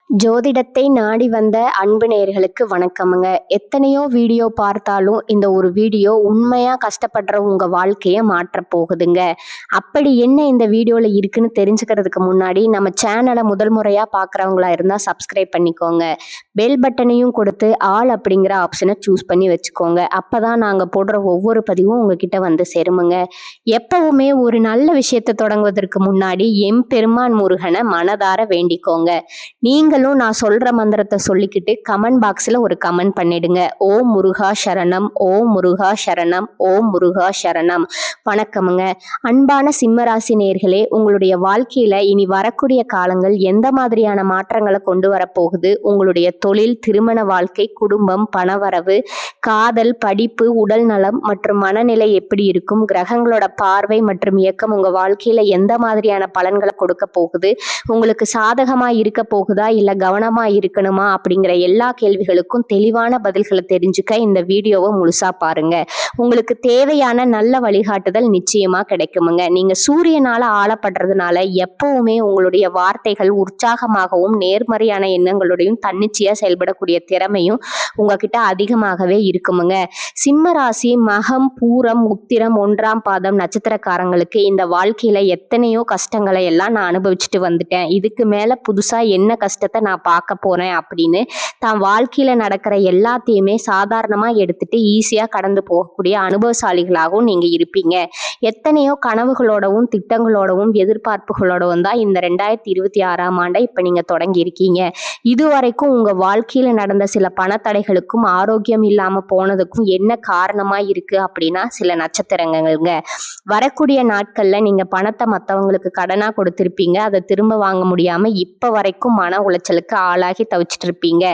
ஜோதிடத்தை நாடி வந்த அன்பு நேயர்களுக்கு வணக்கமுங்க. எத்தனையோ வீடியோ பார்த்தாலும் இந்த ஒரு வீடியோ உண்மையா கஷ்டப்படுற உங்க வாழ்க்கைய மாற்றப் போகுதுங்க. அப்படி என்ன இந்த வீடியோல இருக்குன்னு தெரிஞ்சுக்கிறதுக்கு முன்னாடி நம்ம சேனலை முதல் முறையா பார்க்குறவங்களா இருந்தா சப்ஸ்கிரைப் பண்ணிக்கோங்க. பெல் பட்டனையும் கொடுத்து ஆல் அப்படிங்கிற ஆப்ஷனை சூஸ் பண்ணி வச்சுக்கோங்க. அப்பதான் நாங்க போடுற ஒவ்வொரு பதிவும் உங்ககிட்ட வந்து சேருமுங்க. எப்பவுமே ஒரு நல்ல விஷயத்தை தொடங்குவதற்கு முன்னாடி எம்பெருமான் முருகனை மனதார வேண்டிக்கோங்க. நீங்களும் நான் சொல்ற மந்திரத்தை சொல்லிக்கிட்டு கமெண்ட் பாக்ஸ்ல ஒரு கமெண்ட் பண்ணிடுங்க. ஓம் முருகா சரணம், ஓம் முருகா சரணம், ஓம் முருகா சரணம். வணக்கமுங்க. அன்பான சிம்மராசி நேயர்களே, உங்களுடைய வாழ்க்கையில இனி வரக்கூடிய காலங்கள் எந்த மாதிரியான மாற்றங்களை கொண்டு வரப்போகுது? உங்களுடைய தொழில், திருமண வாழ்க்கை, குடும்பம், பணவரவு, காதல், படிப்பு, உடல் நலம் மற்றும் மனநிலை எப்படி இருக்கும்? கிரகங்களோட பார்வை மற்றும் இயக்கம் உங்க வாழ்க்கையில எந்த மாதிரியான பலன்களை கொடுக்க போகுது? உங்களுக்கு சாதகமா இருக்க போகுதா இல்ல கவனமா இருக்கணுமா அப்படிங்கிற எல்லா கேள்விகளுக்கும் தெளிவான பதில்களை தெரிஞ்சுக்க இந்த வீடியோவை முழுசா பாருங்க. உங்களுக்கு தேவையான நல்ல வழிகாட்டுதல் நிச்சயமா கிடைக்குமுங்க. நீங்க சூரியனால ஆளப்படுறதுனால எப்பவுமே உங்களுடைய வார்த்தைகள் உற்சாகமாகவும் நேர்மறையான எண்ணங்களோடையும் தன்னிச்சையா செயல்படக்கூடிய திறமையும் உங்ககிட்ட அதிகமாகவே இருக்குமுங்க. சிம்ம ராசி மகம், பூரம், உத்திரம், 1ஆம் பாதம் நட்சத்திரக்காரங்களுக்கு இந்த வாழ்க்கையில எத்தனையோ கஷ்டங்களை எல்லாம் நான் அனுபவிச்சுட்டு வந்துட்டேன். இதுக்கு மேல புதுசா என்ன கஷ்டத்தை நான் பார்க்க போறேன் அப்படின்னு தான் வாழ்க்கையில நடக்கிற எல்லாத்தையுமே சாதாரணமா எடுத்துட்டு ஈஸியா கடந்து போகக்கூடிய அனுபவசாலிகளாகவும் நீங்க இருப்பீங்க. எத்தனையோ கனவுகளோடவும் திட்டங்களோடவும் எதிர்பார்ப்புகளோடவும் தான் இந்த 2026ஆம் ஆண்டை இப்ப நீங்க தொடங்கி இருக்கீங்க. இதுவரைக்கும் உங்க வாழ்க்கையில நடந்த சில பணத்தடைகளுக்கும் ஆரோக்கியம் இல்லாம போனதுக்கும் என்ன காரணமா இருக்கு அப்படின்னா சில நட்சத்திரங்கள்ங்க. வரக்கூடிய நாட்கள்ல நீங்க பணத்தை மற்றவங்களுக்கு கடனா கொடுத்திருப்பீங்க. அதை திரும்ப வாங்க முடியாம இப்ப வரைக்கும் மன உளைச்சலுக்கு ஆளாகி தவிச்சிட்டு இருப்பீங்க.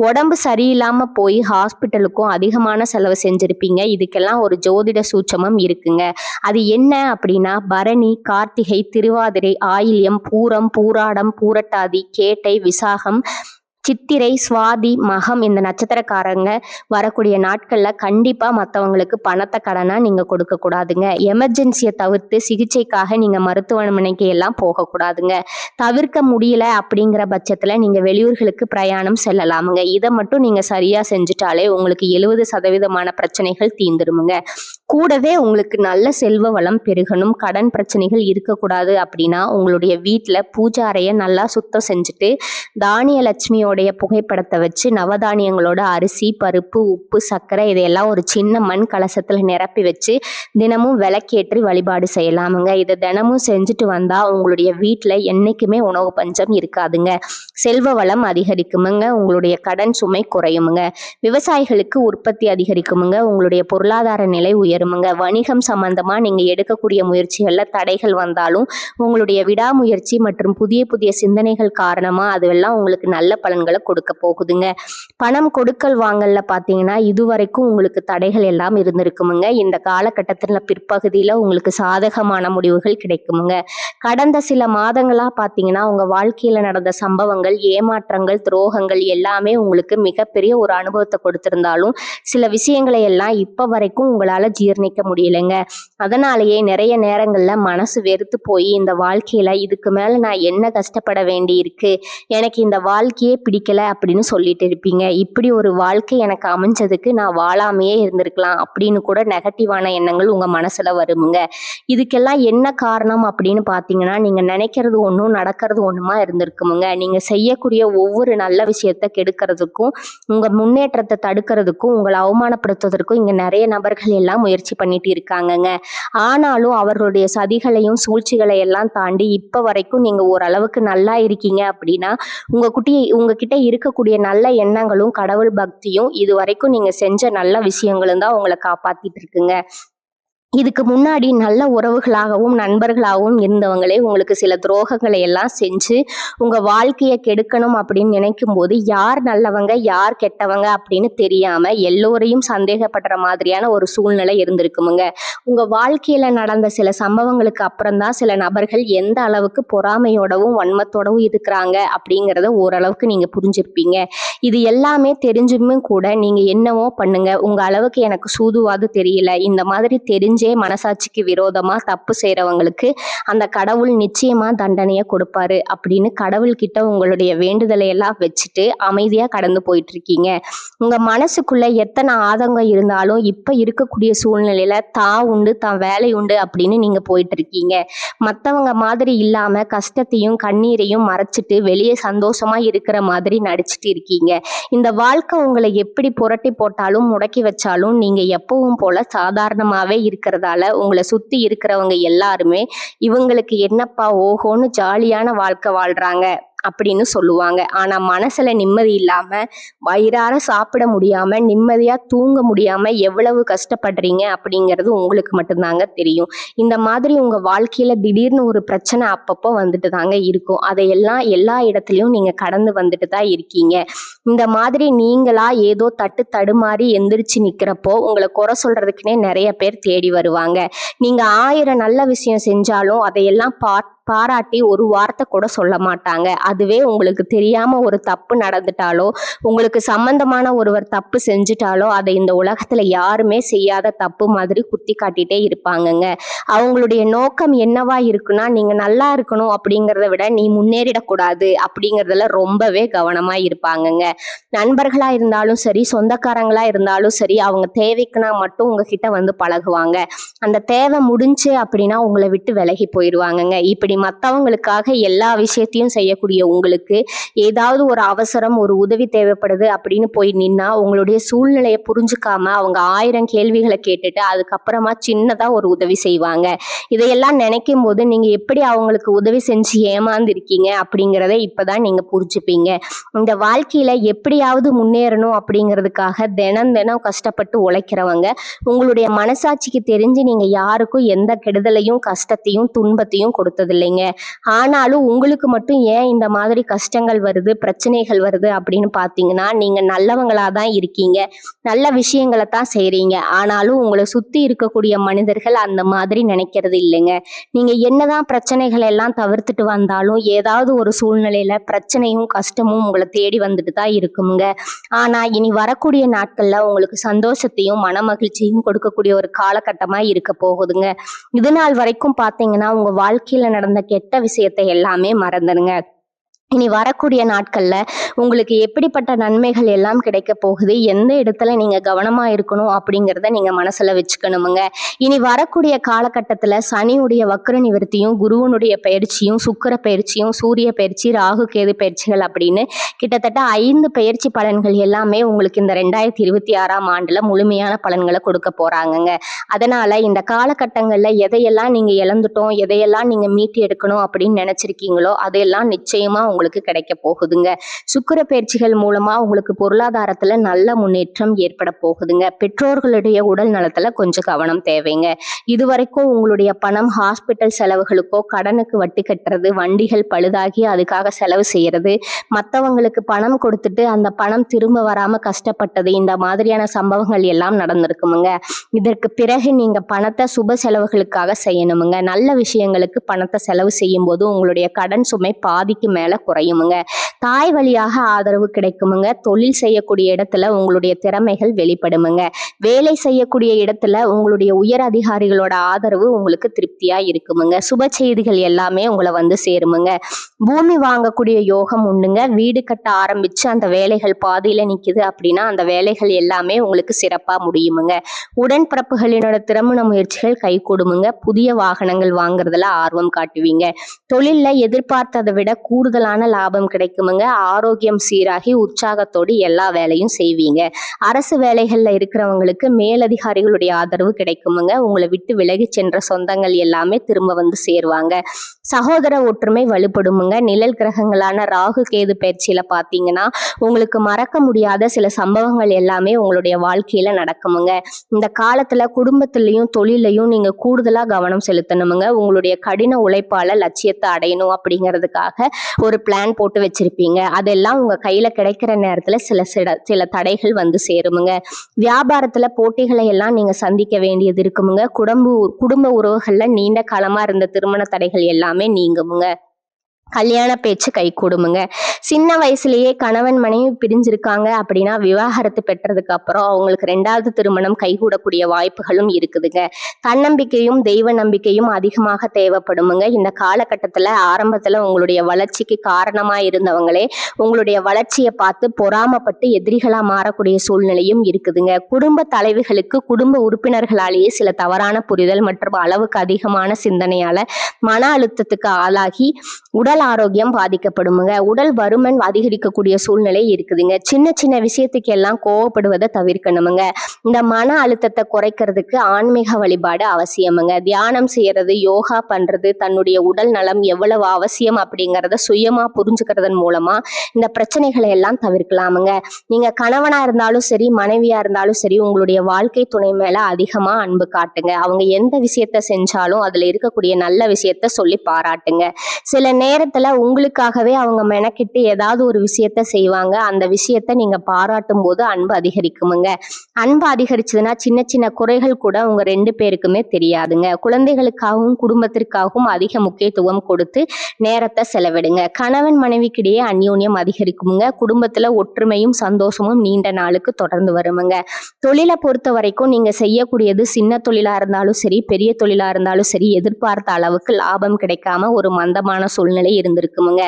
உடம்பு சரியில்லாம போய் ஹாஸ்பிட்டலுக்கும் அதிகமான செலவு செஞ்சிருப்பீங்க. இதுக்கெல்லாம் ஒரு ஜோதிட சூட்சமம் இருக்குங்க. அது என்ன அப்படின்னா பரணி, கார்த்திகை, திருவாதிரை, ஆயில்யம், பூரம், பூராடம், பூரட்டாதி, கேட்டை, விசாகம், சித்திரை, சுவாதி, மகம் இந்த நட்சத்திரக்காரங்க வரக்கூடிய நாட்கள்ல கண்டிப்பா மற்றவங்களுக்கு பணத்தை கடனா நீங்க கொடுக்க கூடாதுங்க. எமர்ஜென்சியை தவிர்த்து சிகிச்சைக்காக நீங்க மருத்துவமனைக்கு எல்லாம் போகக்கூடாதுங்க. தவிர்க்க முடியல அப்படிங்கிற பட்சத்துல நீங்க வெளியூர்களுக்கு பிரயாணம் செல்லலாமுங்க. இதை மட்டும் நீங்க சரியா செஞ்சுட்டாலே உங்களுக்கு 70% பிரச்சனைகள் தீந்துருமுங்க. கூடவே உங்களுக்கு நல்ல செல்வ வளம் பெருகணும், கடன் பிரச்சனைகள் இருக்கக்கூடாது அப்படின்னா உங்களுடைய வீட்டுல பூஜை அறையை நல்லா சுத்தம் செஞ்சுட்டு தானிய லட்சுமியோடைய புகைப்படத்தை வச்சு நவதானியங்களோட அரிசி, பருப்பு, உப்பு, சர்க்கரை இதையெல்லாம் ஒரு சின்ன மண் கலசத்துல நிரப்பி வச்சு தினமும் விளக்கேற்றி வழிபாடு செய்யலாமுங்க. இதை தினமும் செஞ்சுட்டு வந்தா உங்களுடைய வீட்டுல என்னைக்குமே உணவு பஞ்சம் இருக்காதுங்க. செல்வ வளம் அதிகரிக்குமுங்க. உங்களுடைய கடன் சுமை குறையுமுங்க. விவசாயிகளுக்கு உற்பத்தி அதிகரிக்குமுங்க. உங்களுடைய பொருளாதார நிலை உயருமுங்க. வணிகம் சம்பந்தமா நீங்க எடுக்கக்கூடிய முயற்சிகள்ல தடைகள் வந்தாலும் உங்களுடைய விடாமுயற்சி மற்றும் புதிய புதிய சிந்தனைகள் காரணமா அதுவெல்லாம் உங்களுக்கு நல்ல பலன்களை கொடுக்க போகுதுங்க. பணம் கொடுக்கல் வாங்கல்ல பாத்தீங்கன்னா இதுவரைக்கும் உங்களுக்கு தடைகள் எல்லாம் இருந்திருக்குமுங்க. இந்த காலகட்டத்துல பிற்பகுதியில உங்களுக்கு சாதகமான முடிவுகள் கிடைக்குமுங்க. கடந்த சில மாதங்களா பாத்தீங்கன்னா உங்க வாழ்க்கையில நடந்த சம்பவங்கள், ஏமாற்றங்கள், துரோகங்கள் எல்லாமே உங்களுக்கு மிகப்பெரிய ஒரு அனுபவத்தை கொடுத்திருந்தாலும் சில விஷயங்களை எல்லாம் இப்ப வரைக்கும் உங்களால ஜீர்ணிக்க முடியலைங்க. அதனாலேயே நிறைய நேரங்கள்ல மனசு வெறுத்து போய் இந்த வாழ்க்கையில இதுக்கு மேல நான் என்ன கஷ்டப்பட வேண்டி இருக்கு, எனக்கு இந்த வாழ்க்கையே பிடிக்கல அப்படின்னு சொல்லிட்டு இருப்பீங்க. இப்படி ஒரு வாழ்க்கை எனக்கு அமைஞ்சதுக்கு நான் வாழாமையே இருந்திருக்கலாம் அப்படின்னு கூட நெகட்டிவான எண்ணங்கள் உங்க மனசுல வருமுங்க. இதுக்கெல்லாம் என்ன காரணம் அப்படின்னு பாத்தீங்கன்னா நீங்க நினைக்கிறது ஒன்றும் நடக்கிறது ஒண்ணுமா இருந்திருக்குமுங்க. நீங்க செய்யக்கூடிய ஒவ்வொரு நல்ல விஷயத்த கெடுக்கிறதுக்கும் உங்க முன்னேற்றத்தை தடுக்கிறதுக்கும் உங்களை அவமானப்படுத்துவதற்கும் இங்க நிறைய நபர்கள் எல்லாம் முயற்சி பண்ணிட்டு இருக்காங்கங்க. ஆனாலும் அவர்களுடைய சதிகளையும் சூழ்ச்சிகளை எல்லாம் தாண்டி இப்ப வரைக்கும் நீங்க ஓரளவுக்கு நல்லா இருக்கீங்க அப்படின்னா உங்ககிட்ட இருக்கக்கூடிய நல்ல எண்ணங்களும் கடவுள் பக்தியும் இது வரைக்கும் நீங்க செஞ்ச நல்ல விஷயங்களும் தான் உங்களை காப்பாத்திட்டு இருக்குங்க. இதுக்கு முன்னாடி நல்ல உறவுகளாகவும் நண்பர்களாகவும் இருந்தவங்களே உங்களுக்கு சில துரோகங்களை எல்லாம் செஞ்சு உங்க வாழ்க்கையை கெடுக்கணும் அப்படின்னு நினைக்கும் போது யார் நல்லவங்க யார் கெட்டவங்க அப்படின்னு தெரியாம எல்லோரையும் சந்தேகப்படுற மாதிரியான ஒரு சூழ்நிலை இருந்திருக்குமுங்க. உங்க வாழ்க்கையில நடந்த சில சம்பவங்களுக்கு அப்புறம்தான் சில நபர்கள் எந்த அளவுக்கு பொறாமையோடவும் வன்மத்தோடவும் இருக்கிறாங்க அப்படிங்கிறத ஓரளவுக்கு நீங்க புரிஞ்சிருப்பீங்க. இது எல்லாமே தெரிஞ்சுமே கூட நீங்க என்னவோ பண்ணுங்க, உங்க அளவுக்கு எனக்கு சூதுவாது தெரியல, இந்த மாதிரி தெரிஞ்சு தெரிஞ்சே மனசாட்சிக்கு விரோதமா தப்பு செய்றவங்களுக்கு அந்த கடவுள் நிச்சயமா தண்டனையை கொடுப்பாரு அப்படின்னு கடவுள்கிட்ட உங்களுடைய வேண்டுதலை எல்லாம் வச்சுட்டு அமைதியா கடந்து போயிட்டு இருக்கீங்க. உங்க மனசுக்குள்ள எத்தனை ஆதங்கம் இருந்தாலும் இப்ப இருக்கக்கூடிய சூழ்நிலையில தான் உண்டு தான் வேலை உண்டு அப்படின்னு நீங்க போயிட்டு இருக்கீங்க. மத்தவங்க மாதிரி இல்லாம கஷ்டத்தையும் கண்ணீரையும் மறைச்சிட்டு வெளியே சந்தோஷமா இருக்கிற மாதிரி நடிச்சிட்டு இருக்கீங்க. இந்த வாழ்க்கை உங்களை எப்படி புரட்டி போட்டாலும் முடக்கி வச்சாலும் நீங்க எப்பவும் போல சாதாரணமாவே இருக்கிறதால உங்களை சுத்தி இருக்கிறவங்க எல்லாருமே இவங்களுக்கு என்னப்பா ஓஹோன்னு ஜாலியான வாழ்க்கை வாழ்றாங்க அப்படின்னு சொல்லுவாங்க. ஆனா மனசுல நிம்மதி இல்லாம வயிறார சாப்பிட முடியாம நிம்மதியா தூங்க முடியாம எவ்வளவு கஷ்டப்படுறீங்க அப்படிங்கிறது உங்களுக்கு மட்டும்தாங்க தெரியும். இந்த மாதிரி உங்க வாழ்க்கையில திடீர்னு ஒரு பிரச்சனை அப்பப்போ வந்துட்டு தாங்க இருக்கும். அதையெல்லாம் எல்லா இடத்துலயும் நீங்க கடந்து வந்துட்டு தான் இருக்கீங்க. இந்த மாதிரி நீங்களா ஏதோ தடுமாறி எந்திரிச்சு நிக்கிறப்போ உங்களை குறை சொல்றதுக்குன்னே நிறைய பேர் தேடி வருவாங்க. நீங்க 1000 நல்ல விஷயம் செஞ்சாலும் அதையெல்லாம் பாராட்டி ஒரு வார்த்தை கூட சொல்ல மாட்டாங்க. அதுவே உங்களுக்கு தெரியாம ஒரு தப்பு நடந்துட்டாலோ உங்களுக்கு சம்பந்தமான ஒருவர் தப்பு செஞ்சுட்டாலோ அதை இந்த உலகத்துல யாருமே செய்யாத தப்பு மாதிரி குத்தி காட்டிட்டே இருப்பாங்கங்க. அவங்களுடைய நோக்கம் என்னவா இருக்குன்னா நீங்க நல்லா இருக்கணும் அப்படிங்கிறத விட நீ முன்னேறிடக்கூடாது அப்படிங்கிறதுல ரொம்பவே கவனமா இருப்பாங்கங்க. நண்பர்களா இருந்தாலும் சரி சொந்தக்காரங்களா இருந்தாலும் சரி அவங்க தேவைக்குனா மட்டும் உங்ககிட்ட வந்து பழகுவாங்க. அந்த தேவை முடிஞ்சு அப்படின்னா உங்களை விட்டு விலகி போயிடுவாங்கங்க. இப்படி மற்றவங்களுக்காக எல்லா விஷயத்தையும் செய்யக்கூடிய உங்களுக்கு ஏதாவது ஒரு அவசரம் ஒரு உதவி தேவைப்படுது அப்படின்னு போய் நின்னா உங்களுடைய சூழ்நிலையை புரிஞ்சுக்காம அவங்க 1000 கேள்விகளை கேட்டுட்டு அதுக்கப்புறமா சின்னதா ஒரு உதவி செய்வாங்க. இதையெல்லாம் நினைக்கும் போது நீங்க எப்படி அவங்களுக்கு உதவி செஞ்சு ஏமாந்துருக்கீங்க அப்படிங்கிறத இப்பதான் நீங்க புரிஞ்சுப்பீங்க. இந்த வாழ்க்கையில எப்படியாவது முன்னேறணும் அப்படிங்கிறதுக்காக தினம் தினம் கஷ்டப்பட்டு உழைக்கிறவங்க உங்களுடைய மனசாட்சிக்கு தெரிஞ்சு நீங்க யாருக்கும் எந்த கெடுதலையும் கஷ்டத்தையும் துன்பத்தையும் கொடுத்ததில்லைங்க. ஆனாலும் உங்களுக்கு மட்டும் ஏன் இந்த மாதிரி கஷ்டங்கள் வருது பிரச்சனைகள் வருது அப்படின்னு பாத்தீங்கன்னா நீங்க நல்லவங்களா தான் இருக்கீங்க, நல்ல விஷயங்களை தான் செய்றீங்க. ஆனாலும் உங்களை சுத்தி இருக்கக்கூடிய மனிதர்கள் அந்த மாதிரி நினைக்கிறது இல்லைங்க. நீங்க என்னதான் பிரச்சனைகள் எல்லாம் தவிர்த்துட்டு வந்தாலும் ஏதாவது ஒரு சூழ்நிலையில பிரச்சனையும் கஷ்டமும் உங்களை தேடி வந்துட்டு தான் இருக்குங்க. ஆனா இனி வரக்கூடிய நாட்கள்ல உங்களுக்கு சந்தோஷத்தையும் மன மகிழ்ச்சியும் கொடுக்கக்கூடிய ஒரு காலகட்டமா இருக்க போகுதுங்க. இது நாள் வரைக்கும் பாத்தீங்கன்னா உங்க வாழ்க்கையில நடந்த கெட்ட விஷயத்தை எல்லாமே மறந்துடுங்க. இனி வரக்கூடிய நாட்கள்ல உங்களுக்கு எப்படிப்பட்ட நன்மைகள் எல்லாம் கிடைக்க போகுது, எந்த இடத்துல நீங்க கவனமா இருக்கணும் அப்படிங்கிறத நீங்க மனசுல வச்சுக்கணுமுங்க. இனி வரக்கூடிய காலகட்டத்துல சனியுடைய வக்ர நிவர்த்தியும் குருவனுடைய பயிற்சியும் சுக்கிர பயிற்சியும் சூரிய பயிற்சி ராகு கேது பயிற்சிகள் அப்படின்னு கிட்டத்தட்ட 5 பயிற்சி பலன்கள் எல்லாமே உங்களுக்கு இந்த 2026ஆம் ஆண்டுல முழுமையான பலன்களை கொடுக்க போறாங்கங்க. அதனால இந்த காலகட்டங்கள்ல எதையெல்லாம் நீங்க இழந்துட்டோம் எதையெல்லாம் நீங்க மீட்டு எடுக்கணும் அப்படின்னு நினைச்சிருக்கீங்களோ அதையெல்லாம் நிச்சயமா உங்களுக்கு கிடைக்க போகுதுங்க. சுக்கிர பயிற்சிகள் மூலமா உங்களுக்கு பொருளாதாரத்துல நல்ல முன்னேற்றம் ஏற்பட போகுதுங்க. பெற்றோர்களுடைய உடல் நலத்துல கொஞ்சம் கவனம் தேவைங்க. இதுவரைக்கும் உங்களுடைய பணம் ஹாஸ்பிட்டல் செலவுகளுக்கோ கடனுக்கு வட்டி கட்டுறது வண்டிகள் பழுதாகி அதுக்காக செலவு செய்யறது மற்றவங்களுக்கு பணம் கொடுத்துட்டு அந்த பணம் திரும்ப வராம கஷ்டப்பட்டது இந்த மாதிரியான சம்பவங்கள் எல்லாம் நடந்திருக்குமுங்க. இதற்கு பிறகு நீங்க பணத்தை சுப செலவுகளுக்காக செய்யணுமுங்க. நல்ல விஷயங்களுக்கு பணத்தை செலவு செய்யும் போது உங்களுடைய கடன் சுமை பாதிக்கு மேல குறையுமுங்க. தாய் வழியாக ஆதரவு கிடைக்குமுங்க. தொழில் செய்யக்கூடிய இடத்துல உங்களுடைய திறமைகள் வெளிப்படுமுங்க. வேலை செய்யக்கூடிய இடத்துல உங்களுடைய உயர் அதிகாரிகளோட ஆதரவு உங்களுக்கு திருப்தியா இருக்குமுங்க. சுப செய்திகள் எல்லாமே உங்களை வந்து சேருமுங்க. பூமி வாங்கக்கூடிய யோகம் உண்டுங்க. வீடு கட்ட ஆரம்பிச்சு அந்த வேலைகள் பாதியில நிக்குது அப்படின்னா அந்த வேலைகள் எல்லாமே உங்களுக்கு சிறப்பா முடியுமுங்க. உடன்பிறப்புகளினோட திருமண முயற்சிகள் கை கூடுமுங்க. புதிய வாகனங்கள் வாங்குறதுல ஆர்வம் காட்டுவீங்க. தொழில்ல எதிர்பார்த்ததை விட கூடுதலான லாபம் கிடைக்குமுங்க. ஆரோக்கியம் சீராகி உற்சாகத்தோடு எல்லா வேலையும் செய்வீங்க. அரசு வேலைகள்ல இருக்கிறவங்களுக்கு மேலதிகாரிகளுடைய ஆதரவு கிடைக்குமுங்க. உங்களை விட்டு விலகி சென்ற சொந்தங்கள் எல்லாமே திரும்ப வந்து சேருவாங்க. சகோதர ஒற்றுமை வலுப்படுமுங்க. நிழல் கிரகங்களான ராகு கேது பயிற்சியில பாத்தீங்கன்னா உங்களுக்கு மறக்க முடியாத சில சம்பவங்கள் எல்லாமே உங்களுடைய வாழ்க்கையில நடக்குமுங்க. இந்த காலத்துல குடும்பத்திலையும் தொழிலையும் நீங்க கூடுதலா கவனம் செலுத்தணுமுங்க. உங்களுடைய கடின உழைப்பால லட்சியத்தை அடையணும் அப்படிங்கிறதுக்காக ஒரு பிளான் போட்டு வச்சிருப்பீங்க. அதெல்லாம் உங்க கையில கிடைக்கிற நேரத்துல சில தடைகள் வந்து சேருமுங்க. வியாபாரத்துல போட்டிகளை எல்லாம் நீங்க சந்திக்க வேண்டியது இருக்குமுங்க. குடும்ப உறவுகள்ல நீண்ட காலமா இருந்த திருமண தடைகள் எல்லாமே நீங்குமுங்க. கல்யாண பேச்சு கைகூடுமுங்க. சின்ன வயசுலயே கணவன் மனைவி பிரிஞ்சிருக்காங்க அப்படின்னா விவாகரத்து பெற்றதுக்கு அப்புறம் அவங்களுக்கு 2வது திருமணம் கைகூடக்கூடிய வாய்ப்புகளும் இருக்குதுங்க. தன்னம்பிக்கையும் தெய்வ நம்பிக்கையும் அதிகமாக தேவைப்படுமுங்க. இந்த காலகட்டத்துல ஆரம்பத்துல உங்களுடைய வளர்ச்சிக்கு காரணமா இருந்தவங்களே உங்களுடைய வளர்ச்சியை பார்த்து பொறாமப்பட்டு எதிரிகளா மாறக்கூடிய சூழ்நிலையும் இருக்குதுங்க. குடும்ப தலைவிகளுக்கு குடும்ப உறுப்பினர்களாலேயே சில தவறான புரிதல் மற்றும் அளவுக்கு அதிகமான சிந்தனையால மன அழுத்தத்துக்கு ஆளாகி உடல் ஆரோக்கியம் பாதிக்கப்படுமுங்க. உடல் பருமன் அதிகரிக்கக்கூடிய சூழ்நிலை இருக்குதுங்க. சின்ன சின்ன விஷயத்துக்கு எல்லாம் கோவப்படுவதை தவிர்க்கணுமுங்க. இந்த மன அழுத்தத்தை குறைக்கிறதுக்கு ஆன்மீக வழிபாடு அவசியமுங்க. தியானம் செய்யறது, யோகா பண்றது, தன்னுடைய உடல் நலம் எவ்வளவு அவசியம் அப்படிங்கிறத சுயமா புரிஞ்சுக்கிறதன் மூலமா இந்த பிரச்சனைகளை எல்லாம் தவிர்க்கலாமுங்க. நீங்க கணவனா இருந்தாலும் சரி, மனைவியா இருந்தாலும் சரி, உங்களுடைய வாழ்க்கை துணை மேல அதிகமா அன்பு காட்டுங்க. அவங்க எந்த விஷயத்த செஞ்சாலும் அதுல இருக்கக்கூடிய நல்ல விஷயத்த சொல்லி பாராட்டுங்க. சில நேரத்துல உங்களுக்காகவே அவங்க மெனக்கிட்டு ஏதாவது ஒரு விஷயத்த செய்வாங்க. அந்த விஷயத்த நீங்க பாராட்டும் போது அன்பு அதிகரிக்குமுங்க. அன்பு அதிகரிச்சதுன்னா சின்ன சின்ன குறைகள் கூட உங்க 2 பேருக்குமே தெரியாதுங்க. குழந்தைகளுக்காகவும் குடும்பத்திற்காகவும் அதிக முக்கியத்துவம் கொடுத்து நேரத்தை செலவிடுங்க. கணவன் மனைவிக்கிடையே அந்யோன்யம் அதிகரிக்குமுங்க. குடும்பத்துல ஒற்றுமையும் சந்தோஷமும் நீண்ட நாளுக்கு தொடர்ந்து வருமுங்க. தொழிலை பொறுத்த வரைக்கும் நீங்க செய்யக்கூடியது சின்ன தொழிலா இருந்தாலும் சரி, பெரிய தொழிலா இருந்தாலும் சரி, எதிர்பார்த்த அளவுக்கு லாபம் கிடைக்காம ஒரு மந்தமான சூழ்நிலை இருந்திருக்குமுங்க.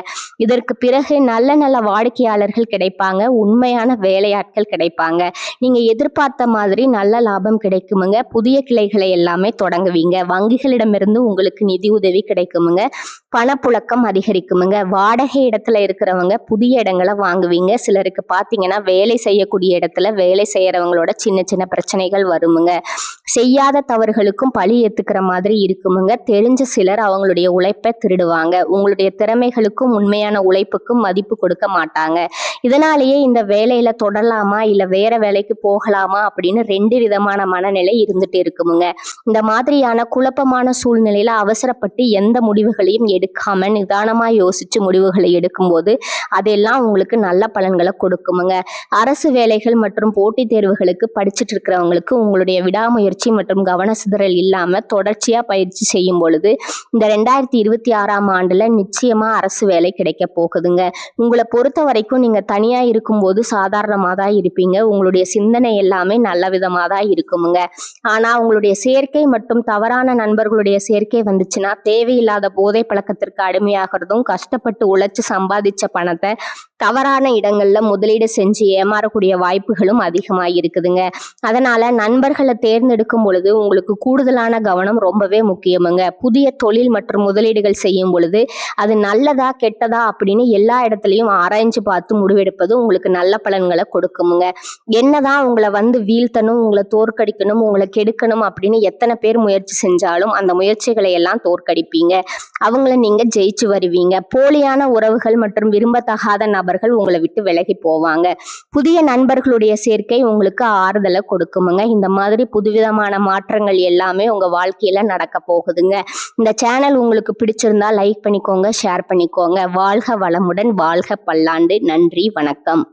இதற்கு பிறகு நல்ல நல்ல வாடிக்கையாளர்கள் கிடைப்பாங்க. உண்மையான வேலையாட்கள் கிடைப்பாங்க. நீங்க எதிர்பார்த்த மாதிரி நல்ல லாபம் கிடைக்குமுங்க. புதிய கிளைகளை எல்லாமே தொடங்குவீங்க. வங்கிகளிடமிருந்து உங்களுக்கு நிதி உதவி கிடைக்குமுங்க. பணப்புழக்கம் அதிகரிக்குமுங்க. வாடகை இடத்துல இருக்கிறவங்க புதிய இடங்களை வாங்குவீங்க. சிலருக்கு பார்த்தீங்கன்னா வேலை செய்யக்கூடிய இடத்துல வேலை செய்யறவங்களோட சின்ன சின்ன பிரச்சனைகள் வருமுங்க. செய்யாத தவறுகளுக்கும் பழி ஏத்துக்கிற மாதிரி இருக்குமுங்க. தெரிஞ்ச சிலர் அவங்களுடைய உழைப்பை திருடுவாங்க. உங்களுடைய திறமைகளுக்கும் உண்மையான உழைப்புக்கும் மதிப்பு கொடுக்க மாட்டாங்க. இதனாலேயே இந்த வேலையில தொடரலாமா இல்ல வேற வேலைக்கு போகலாமா அப்படின்னு 2 விதமான மனநிலை இருந்துட்டு இருக்குமுங்க. இந்த மாதிரியான குழப்பமான சூழ்நிலையில அவசரப்பட்டு எந்த முடிவுகளையும் எடுக்காம நிதானமா யோசிச்சு முடிவுகளை எடுக்கும்போது அதெல்லாம் உங்களுக்கு நல்ல பலன்களை கொடுக்குமுங்க. அரசு வேலைகள் மற்றும் போட்டித் தேர்வுகளுக்கு படிச்சுட்டு இருக்கிறவங்களுக்கு உங்களுடைய விடாமுயற்சி மற்றும் கவன சிதறல் இல்லாம தொடர்ச்சியா பயிற்சி செய்யும் பொழுது இந்த 2026ஆம் ஆண்டுல நிச்சயமா அரசு வேலை கிடைக்க போகுதுங்க. உங்களை பொறுத்த வரைக்கும் நீங்க தனியா இருக்கும்போது சாதாரணமா தான் இருப்பீங்க. உங்களுடைய சிந்தனை எல்லாமே நல்ல விதமா தான் இருக்குமுங்க. ஆனா உங்களுடைய சேர்க்கை மற்றும் தவறான நண்பர்களுடைய சேர்க்கை வந்துச்சுன்னா தேவையில்லாத போதை பழக்கத்திற்கு அடிமையாகிறதும், கஷ்டப்பட்டு உழைச்சு சம்பாதிச்ச பணத்தை தவறான இடங்கள்ல முதலீடு செஞ்சு ஏமாறக்கூடிய வாய்ப்புகளும் அதிகமாக இருக்குதுங்க. அதனால நண்பர்களை தேர்ந்தெடுக்கும் பொழுது உங்களுக்கு கூடுதலான கவனம் ரொம்பவே முக்கியமுங்க. புதிய தொழில் மற்றும் முதலீடுகள் செய்யும் பொழுது அது நல்லதா கெட்டதா அப்படின்னு எல்லா இடத்துலையும் ஆராய்ஞ்சு பார்த்து முடிவெடுப்பது உங்களுக்கு நல்ல பலன்களை கொடுக்குமுங்க. என்னதான் உங்களை வீழ்த்தணும், உங்களை தோற்கடிக்கணும், உங்களை கெடுக்கணும் அப்படின்னு எத்தனை பேர் முயற்சி செஞ்சாலும் அந்த முயற்சிகளை எல்லாம் தோற்கடிப்பீங்க. அவங்கள நீங்க ஜெயிச்சு வருவீங்க. போலியான உறவுகள் மற்றும் விரும்பத்தகாத நபர்கள் உங்களை விட்டு விலகி போவாங்க. புதிய நண்பர்களுடைய சேர்க்கை உங்களுக்கு ஆறுதலை கொடுக்குமுங்க. இந்த மாதிரி புதுவிதமான மாற்றங்கள் எல்லாமே உங்க வாழ்க்கையில நடக்க போகுதுங்க. இந்த சேனல் உங்களுக்கு பிடிச்சிருந்தா லைக் பண்ணிக்கோங்க, ஷேர் பண்ணிக்கோங்க. வாழ்க வளமுடன், வாழ்க பல்லாண்டு. நன்றி, வணக்கம்.